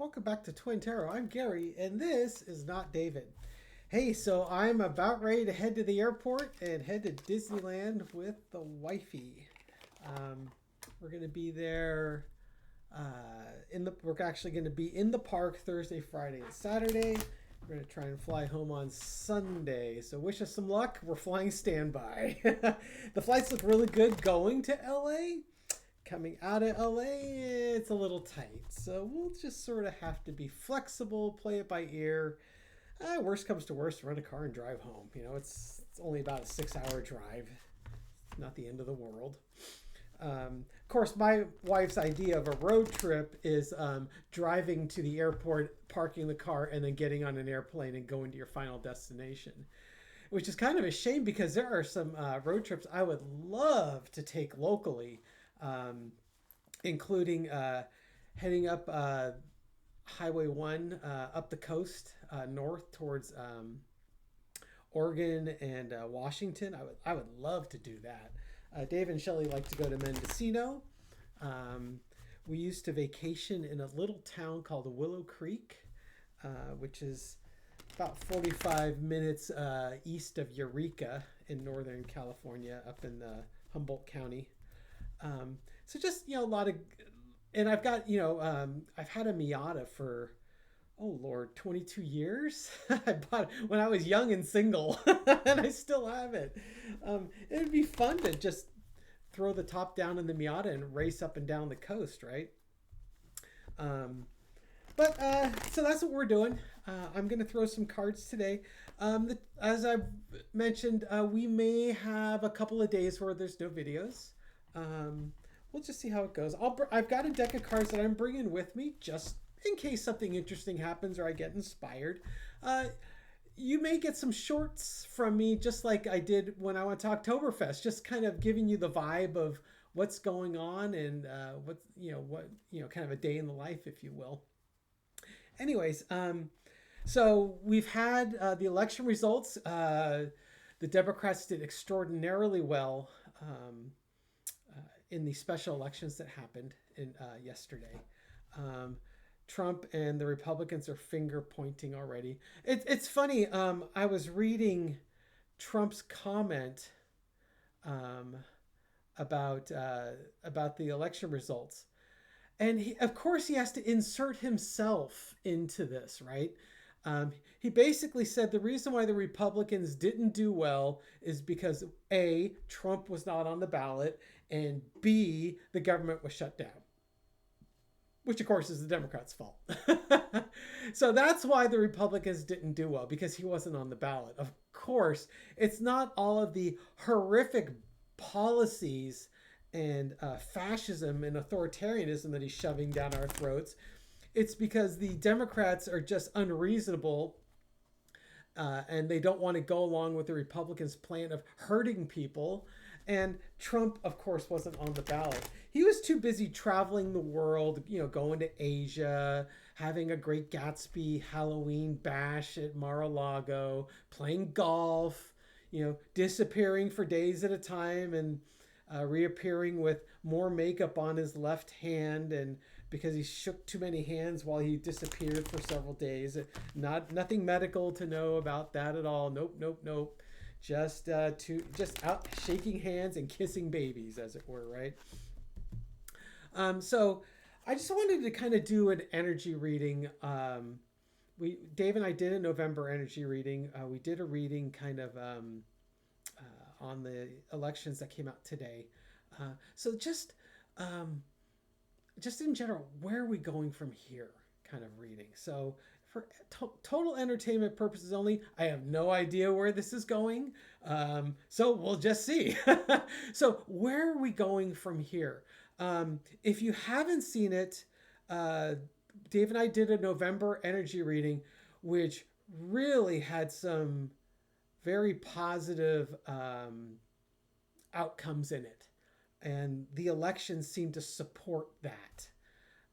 Welcome back to Twin Tarot. I'm Gary, and this is not David. Hey, so I'm about ready to head to the airport and head to Disneyland with the wifey. Um, we're gonna be there. We're actually gonna be in the park Thursday, Friday, and Saturday. We're gonna try and fly home on Sunday. So wish us some luck. We're flying standby. The flights look really good going to LA. Coming out of LA, it's a little tight. So we'll just sort of have to be flexible, play it by ear. Worst comes to worst, rent a car and drive home. It's only about a 6 hour drive. It's not the end of the world. Of course, my wife's idea of a road trip is driving to the airport, parking the car, and then getting on an airplane and going to your final destination. Which is kind of a shame because there are some road trips I would love to take locally, um, including heading up Highway 1 up the coast north towards Oregon and Washington. I would love to do that. Dave and Shelley like to go to Mendocino. Um, we used to vacation in a little town called Willow Creek, which is about 45 minutes east of Eureka in Northern California, up in Humboldt County. So just a lot of, and I've got I've had a Miata for, oh Lord, 22 years. I bought it when I was young and single, and I still have it. It'd be fun to just throw the top down in the Miata and race up and down the coast, right? Um, but so that's what we're doing. I'm going to throw some cards today. As I've mentioned, we may have a couple of days where there's no videos. We'll just see how it goes. I've got a deck of cards that I'm bringing with me just in case something interesting happens or I get inspired. You may get some shorts from me just like I did when I went to Oktoberfest, just kind of giving you the vibe of what's going on and kind of a day in the life, if you will. Anyways, so we've had the election results. The Democrats did extraordinarily well in the special elections that happened yesterday. Trump and the Republicans are finger pointing already. It's funny. I was reading Trump's comment um, about the election results, and of course he has to insert himself into this, right? He basically said the reason why the Republicans didn't do well is because A, Trump was not on the ballot, and B, the government was shut down, which of course is the Democrats' fault. So that's why the Republicans didn't do well, because he wasn't on the ballot. Of course, it's not all of the horrific policies and fascism and authoritarianism that he's shoving down our throats. It's because the Democrats are just unreasonable and they don't want to go along with the Republicans' plan of hurting people. And Trump, of course, wasn't on the ballot. He was too busy traveling the world, going to Asia, having a great Gatsby Halloween bash at Mar-a-Lago, playing golf, disappearing for days at a time and reappearing with more makeup on his left hand, and because he shook too many hands while he disappeared for several days. Nothing medical to know about that at all. Nope, nope, nope. Just out shaking hands and kissing babies, as it were, right? So I just wanted to kind of do an energy reading. Dave and I did a November energy reading. We did a reading kind of on the elections that came out today. So just in general, where are we going from here? Kind of reading. So for total entertainment purposes only, I have no idea where this is going. So we'll just see. So where are we going from here? If you haven't seen it, Dave and I did a November energy reading, which really had some very positive outcomes in it. And the elections seem to support that.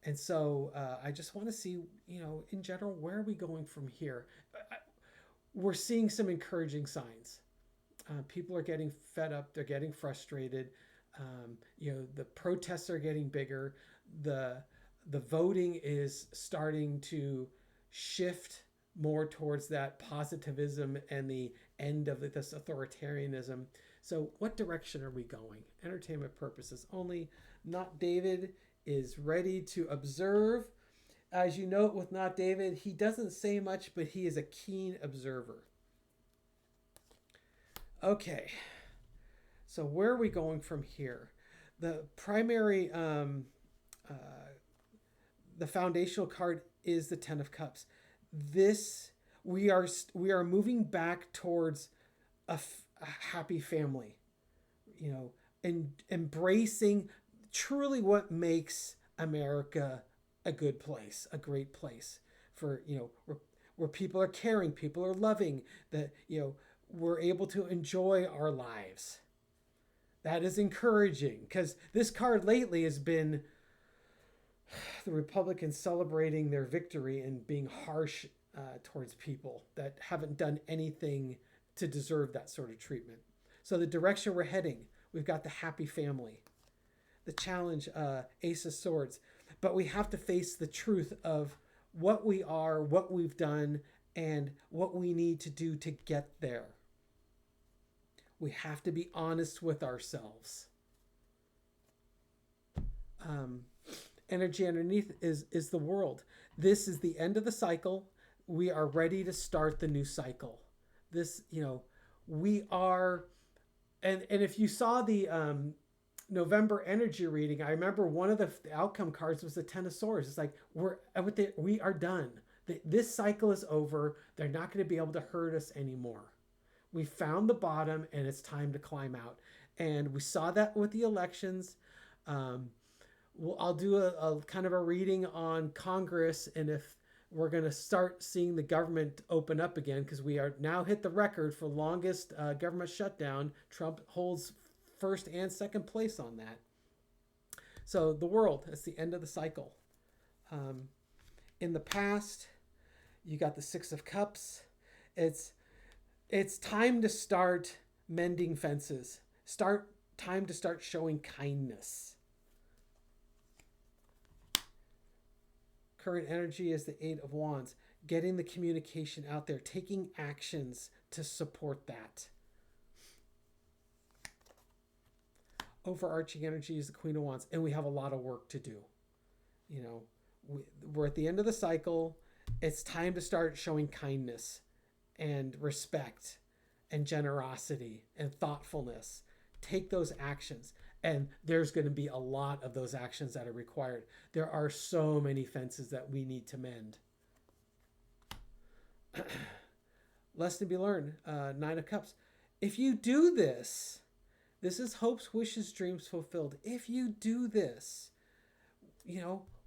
And so I just want to see, in general, where are we going from here? We're seeing some encouraging signs. People are getting fed up. They're getting frustrated. The protests are getting bigger. The The voting is starting to shift more towards that positivism and the end of this authoritarianism. So, what direction are we going? Entertainment purposes only. Not David is ready to observe. As you note with Not David, he doesn't say much, but he is a keen observer. Okay, so where are we going from here? The primary, the foundational card is the Ten of Cups. This we are moving back towards a happy family, and embracing truly what makes America a good place, a great place for, where people are caring, people are loving, that, we're able to enjoy our lives. That is encouraging, because this card lately has been the Republicans celebrating their victory and being harsh towards people that haven't done anything to deserve that sort of treatment. So the direction we're heading, we've got the happy family. The challenge, Ace of Swords. But we have to face the truth of what we are, what we've done, and what we need to do to get there. We have to be honest with ourselves. Energy underneath is the world. This is the end of the cycle. We are ready to start the new cycle. This, we are, and if you saw the November energy reading, I remember one of the outcome cards was the Ten of Swords. It's like, we are done. This cycle is over. They're not going to be able to hurt us anymore. We found the bottom, and it's time to climb out. And we saw that with the elections. I'll do a kind of a reading on Congress, and if we're going to start seeing the government open up again, because we are now hit the record for longest government shutdown. Trump holds first and second place on that. So the world, that's the end of the cycle. In the past, you got the Six of Cups. It's time to start mending fences. Time to start showing kindness. Current energy is the Eight of Wands. Getting the communication out there, taking actions to support that. Overarching energy is the Queen of Wands, and we have a lot of work to do. We're at the end of the cycle. It's time to start showing kindness and respect and generosity and thoughtfulness. Take those actions. And there's going to be a lot of those actions that are required. There are so many fences that we need to mend. Lesson to be learned. Nine of Cups. If you do this, this is hopes, wishes, dreams fulfilled. If you do this,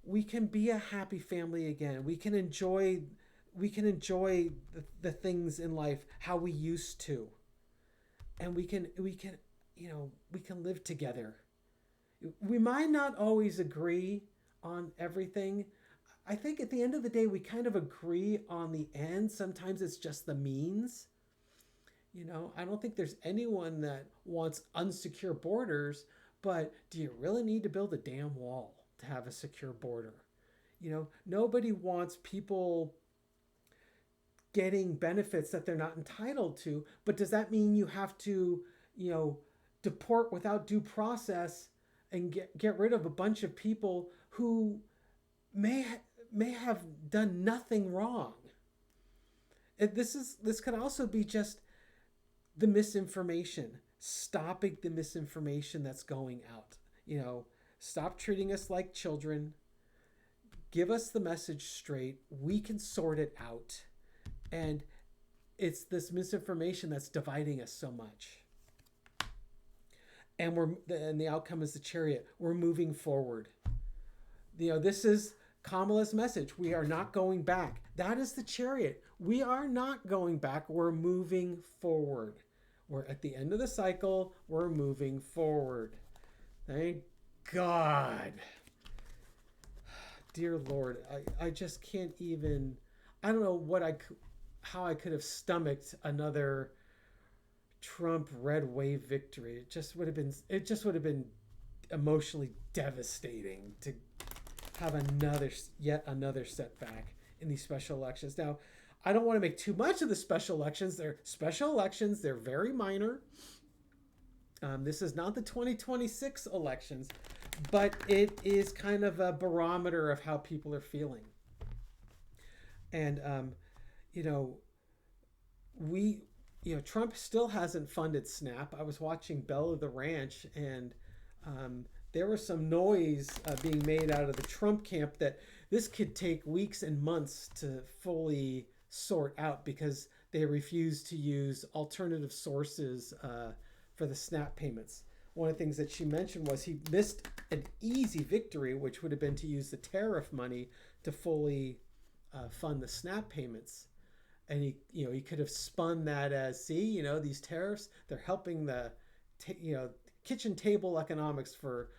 we can be a happy family again. We can enjoy the things in life how we used to. And we can live together. We might not always agree on everything. I think at the end of the day, we kind of agree on the end. Sometimes it's just the means. I don't think there's anyone that wants unsecure borders, but do you really need to build a damn wall to have a secure border? Nobody wants people getting benefits that they're not entitled to, but does that mean you have to, deport without due process and get rid of a bunch of people who may have done nothing wrong? This could also be just the misinformation, stopping the misinformation that's going out. Stop treating us like children. Give us the message straight. We can sort it out. And it's this misinformation that's dividing us so much. And the outcome is the Chariot. We're moving forward. This is Kamala's message. We are not going back. That is the Chariot. We are not going back. We're moving forward. We're at the end of the cycle. We're moving forward. Thank God. Dear Lord, I just can't even, I don't know how I could have stomached another Trump red wave victory. It just would have been emotionally devastating have yet another setback in these special elections. Now, I don't want to make too much of the special elections. They're special elections. They're very minor. This is not the 2026 elections, but it is kind of a barometer of how people are feeling. And, you know, Trump still hasn't funded SNAP. I was watching Bella the Ranch, and there was some noise being made out of the Trump camp that this could take weeks and months to fully sort out because they refuse to use alternative sources for the SNAP payments. One of the things that she mentioned was he missed an easy victory, which would have been to use the tariff money to fully fund the SNAP payments. And he could have spun that as, see, these tariffs, they're helping the, kitchen table economics for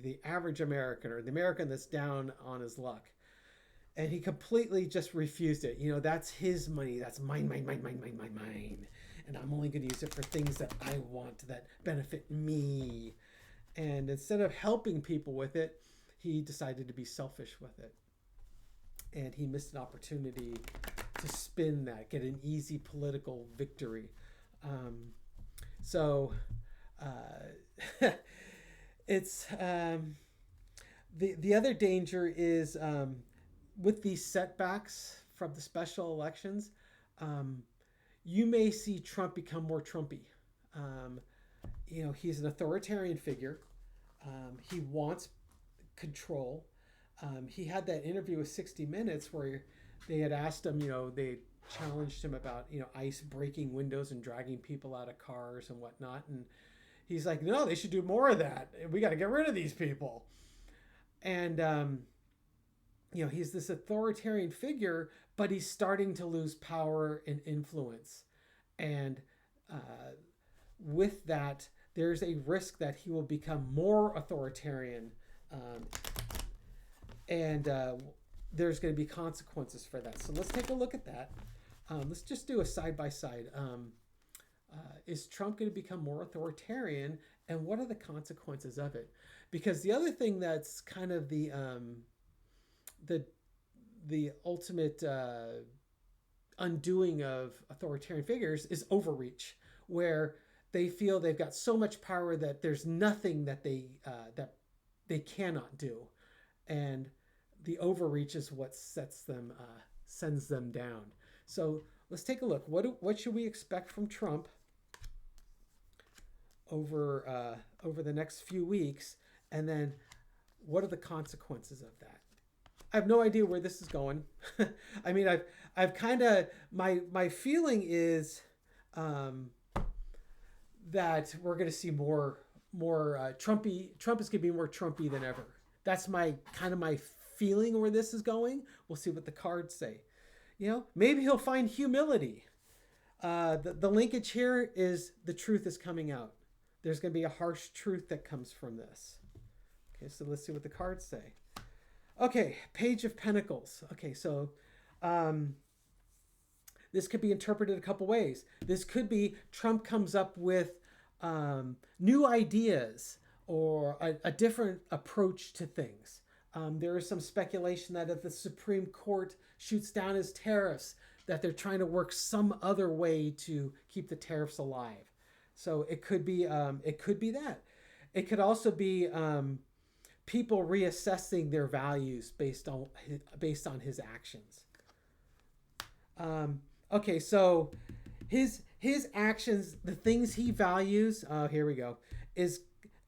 the average American, or the American that's down on his luck. And he completely just refused it. That's his money. That's mine. And I'm only going to use it for things that I want, that benefit me. And instead of helping people with it, he decided to be selfish with it. And he missed an opportunity to spin that, get an easy political victory. It's the other danger is with these setbacks from the special elections, you may see Trump become more Trumpy. He's an authoritarian figure. He wants control. He had that interview with 60 Minutes where they had asked him, they challenged him about, ICE breaking windows and dragging people out of cars and whatnot. And he's like, no, they should do more of that. We got to get rid of these people. And, he's this authoritarian figure, but he's starting to lose power and influence. And with that, there's a risk that he will become more authoritarian. And there's going to be consequences for that. So let's take a look at that. Let's just do a side-by-side. Is Trump going to become more authoritarian, and what are the consequences of it? Because the other thing that's kind of the ultimate undoing of authoritarian figures is overreach, where they feel they've got so much power that there's nothing that they cannot do, and the overreach is what sends them down. So let's take a look. What should we expect from Trump over the next few weeks, and then what are the consequences of that? I have no idea where this is going. I mean, I've kind of my feeling is that we're going to see more Trumpy. Trump is going to be more Trumpy than ever. That's my feeling where this is going. We'll see what the cards say. Maybe he'll find humility. The linkage here is the truth is coming out. There's going to be a harsh truth that comes from this. Okay, so let's see what the cards say. Okay, Page of Pentacles. Okay, so this could be interpreted a couple ways. This could be Trump comes up with new ideas or a different approach to things. There is some speculation that if the Supreme Court shoots down his tariffs, that they're trying to work some other way to keep the tariffs alive. So it could be that. It could also be people reassessing their values based on his actions. Okay, so his actions, the things he values. Here we go. Is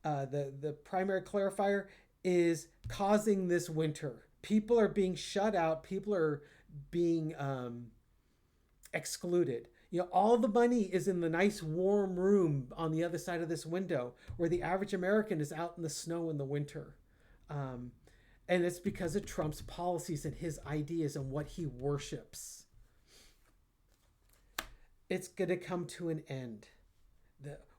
the primary clarifier is causing this winter. People are being shut out. People are being excluded. All the money is in the nice warm room on the other side of this window, where the average American is out in the snow in the winter. And it's because of Trump's policies and his ideas and what he worships. It's going to come to an end.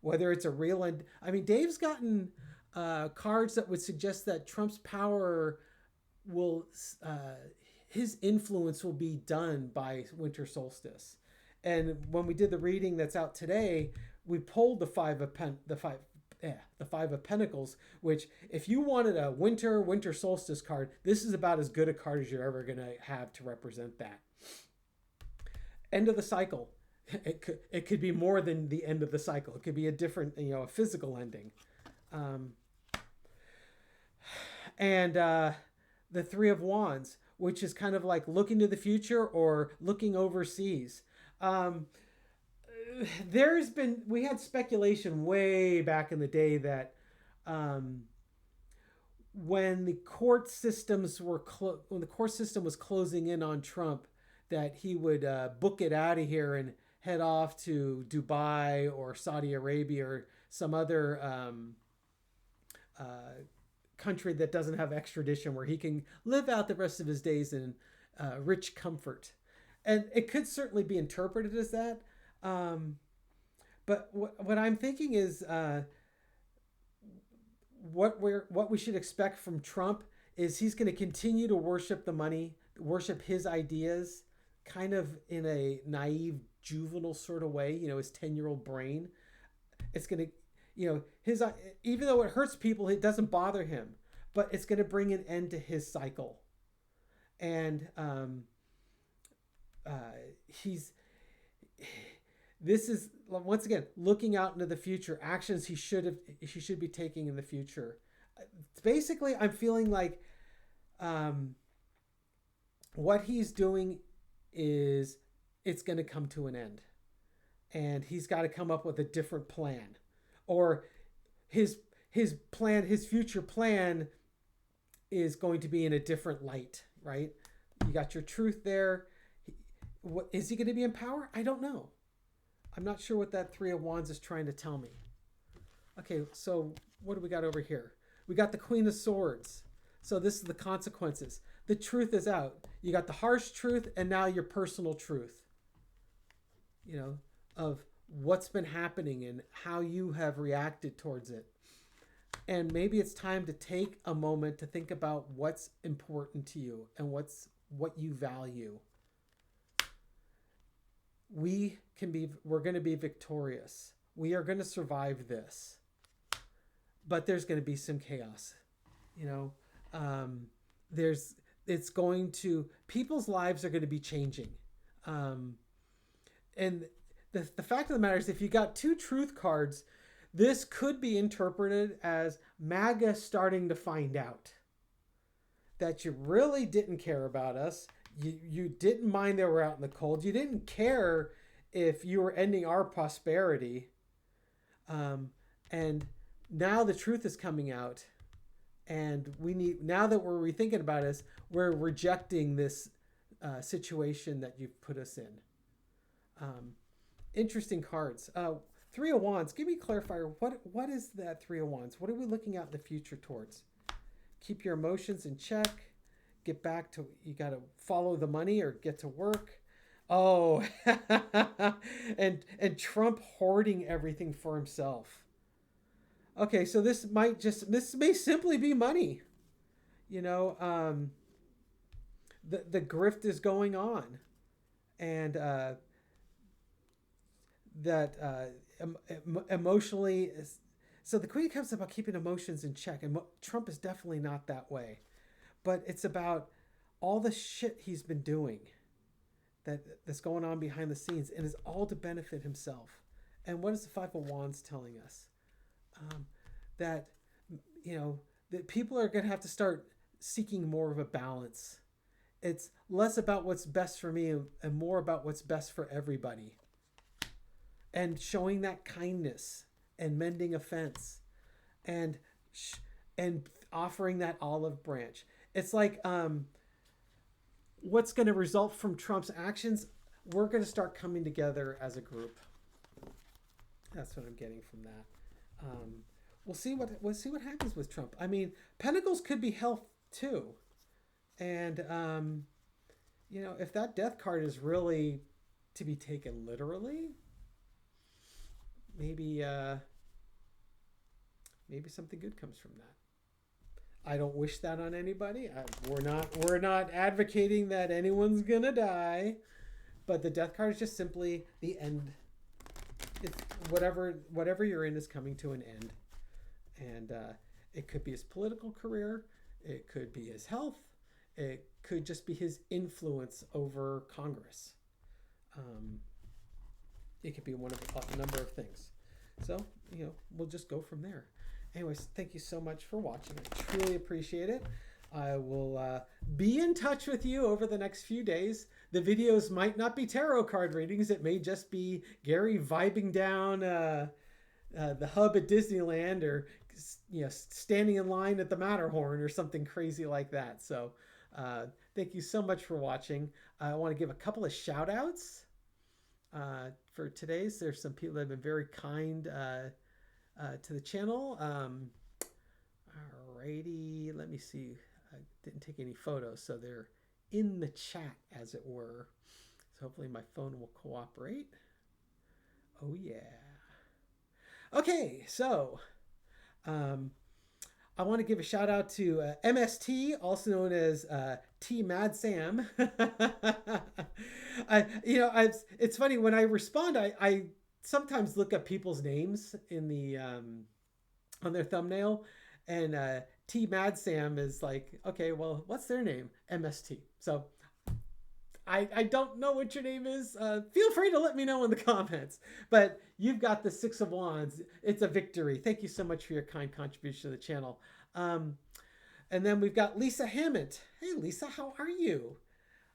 Whether it's a real end. I mean, Dave's gotten cards that would suggest that Trump's power will, his influence will be done by winter solstice. And when we did the reading that's out today, we pulled the five the Five of Pentacles, which if you wanted a winter solstice card, this is about as good a card as you're ever going to have to represent that. End of the cycle. It could be more than the end of the cycle. It could be a different, a physical ending. And the Three of Wands, which is kind of like looking to the future or looking overseas. We had speculation way back in the day that when the court system was closing in on Trump, that he would book it out of here and head off to Dubai or Saudi Arabia or some other country that doesn't have extradition, where he can live out the rest of his days in rich comfort. And it could certainly be interpreted as that. But what I'm thinking is what we should expect from Trump is he's going to continue to worship the money, worship his ideas, kind of in a naive, juvenile sort of way, his 10-year-old brain. It's going to, even though it hurts people, it doesn't bother him, but it's going to bring an end to his cycle. And this is, once again, looking out into the future, actions he should be taking in the future. Basically, I'm feeling like what he's doing is it's going to come to an end, and he's got to come up with a different plan, or his future plan is going to be in a different light, right? You got your truth there. Is he going to be in power? I don't know. I'm not sure what that Three of Wands is trying to tell me. Okay, so what do we got over here? We got the Queen of Swords. So this is the consequences. The truth is out. You got the harsh truth and now your personal truth, of what's been happening and how you have reacted towards it. And maybe it's time to take a moment to think about what's important to you and what you value. We're going to be victorious. We are going to survive this, but there's going to be some chaos. People's lives are going to be changing. And the fact of the matter is, if you got two truth cards, this could be interpreted as MAGA starting to find out that you really didn't care about us. You didn't mind that we're out in the cold. You didn't care if you were ending our prosperity. And now the truth is coming out. And now that we're rethinking about this, we're rejecting this situation that you've put us in. Interesting cards. Three of Wands. Give me a clarifier. What is that Three of Wands? What are we looking out in the future towards? Keep your emotions in check. Get back to, you got to follow the money or get to work. Oh, and Trump hoarding everything for himself. Okay, so this may simply be money. The grift is going on, and emotionally. So the Queen of Cups is about keeping emotions in check, and Trump is definitely not that way. But it's about all the shit he's been doing that's going on behind the scenes, and is all to benefit himself. And what is the Five of Wands telling us? That people are going to have to start seeking more of a balance. It's less about what's best for me and more about what's best for everybody. And showing that kindness and mending a fence and offering that olive branch. It's like what's going to result from Trump's actions, we're going to start coming together as a group. That's what I'm getting from that. We'll see what happens with Trump. I mean, Pentacles could be health too. And if that death card is really to be taken literally, maybe something good comes from that. I don't wish that on anybody. We're not advocating that anyone's gonna die, but the death card is just simply the end. It's whatever you're in is coming to an end. And it could be his political career. It could be his health. It could just be his influence over Congress. It could be one of a number of things. So, we'll just go from there. Anyways, thank you so much for watching. I truly appreciate it. I will be in touch with you over the next few days. The videos might not be tarot card readings. It may just be Gary vibing down the hub at Disneyland, or standing in line at the Matterhorn or something crazy like that. So thank you so much for watching. I want to give a couple of shout outs for today's. There's some people that have been very kind to the channel. Alrighty, let me see. I didn't take any photos, so they're in the chat, as it were. So hopefully my phone will cooperate. Oh yeah. Okay, so I want to give a shout out to MST, also known as T Mad Sam. It's funny when I respond. I sometimes look up people's names in the on their thumbnail, and T Mad Sam is like, okay, well, what's their name? MST. So I don't know what your name is. Feel free to let me know in the comments. But you've got the Six of Wands. It's a victory. Thank you so much for your kind contribution to the channel. And then we've got Lisa Hammond. Hey, Lisa, how are you?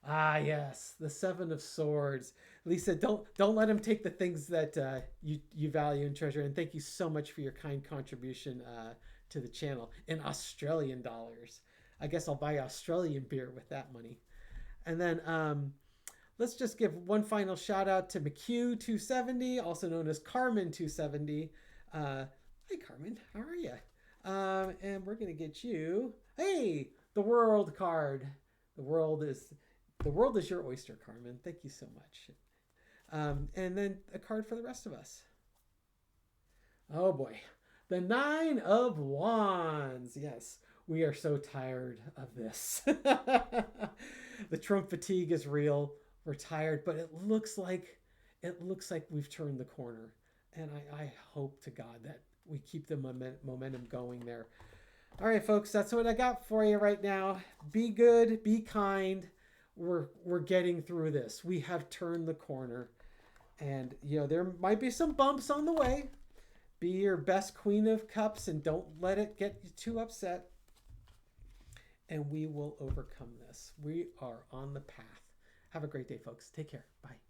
Ah, yes, the Seven of Swords. Lisa, don't let him take the things that you value and treasure. And thank you so much for your kind contribution to the channel in Australian dollars. I guess I'll buy Australian beer with that money. And then let's just give one final shout out to McHugh270, also known as Carmen270. Hey, Carmen, how are you? And we're going to get you, hey, the World card. The world is your oyster, Carmen. Thank you so much. And then a card for the rest of us. Oh boy, the Nine of Wands. Yes, we are so tired of this. The Trump fatigue is real. We're tired, but it looks like we've turned the corner. And I hope to God that we keep the momentum going there. All right, folks, that's what I got for you right now. Be good, be kind. We're getting through this. We have turned the corner. And, there might be some bumps on the way. Be your best Queen of Cups and don't let it get you too upset. And we will overcome this. We are on the path. Have a great day, folks. Take care. Bye.